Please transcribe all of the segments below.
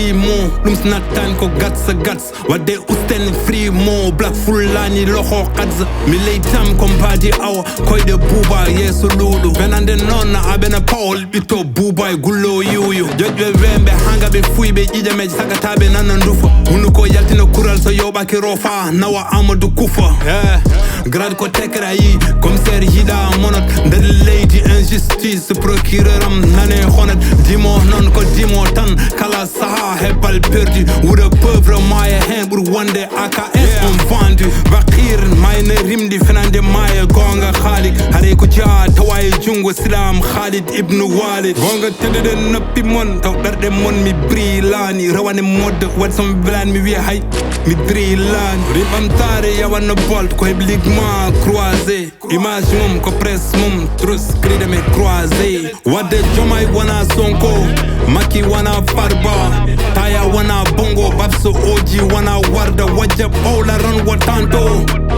free mo lums natan ko gats wade usten free mo black fulani loxo qadz mi lay tam kompadi aw koy de buba yesu lulu benande non abena paul bito buba gullo yuyu jojbe wembe hanga be fuibe jijame sagatabe nanandufa unuko yaltina kural so yobaki rofa nawa amadou kufa grade ko tekra yi commissaire hida monot der lady injustice procureur am nane honat dimo non ko dimo tan kala saha hebal perdu wuda pauvre maye hen bur wonde AKS on vendu bakir mayne rimdi fenande maye gonga khalik hare ko ja tawaye jungo silam Khalid ibn Walid gonga tedde noppi mon taw darde mon mi brilani rawane mod wat som blan mi wi hay mi brilani ribam tare yawana bolt ko hebligma croisé image mum ko presse mum trus cride me croisé wade jomay wana sonko maki wana farba taya wana bongo babso oji wana warda wajja paula ran watanto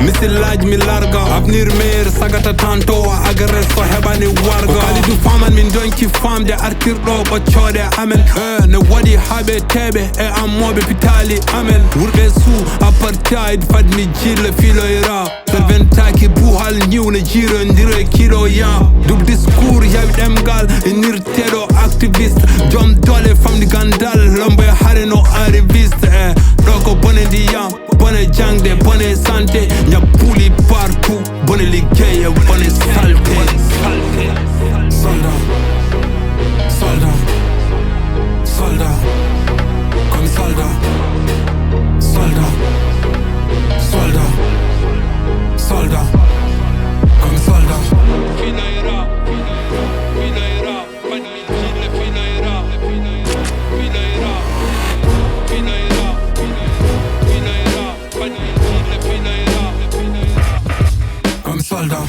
misilaj mi larga avenir mer sagata tanto agres so hebani warga ali du faman min donki famde artirdo bo chode amen ne wadi habe tebe e amobe pitali amen wurbe su apartheid fadmi jille Philo&Rap serventaki buhal new ne jiro ndire kilo ya dub discours yabi dem gal nirtedo activiste jom dole famdi gandal lombe hare no arriviste doko bone diyam bone jangde bone santé nya puli partout bone liggéey bone salté soldat soldat soldat comme soldat soldat soldat soldat comme soldat Philo&Rap Philo&Rap pas de le Philo&Rap Philo&Rap Philo&Rap Philo&Rap pas de le Philo&Rap comme soldat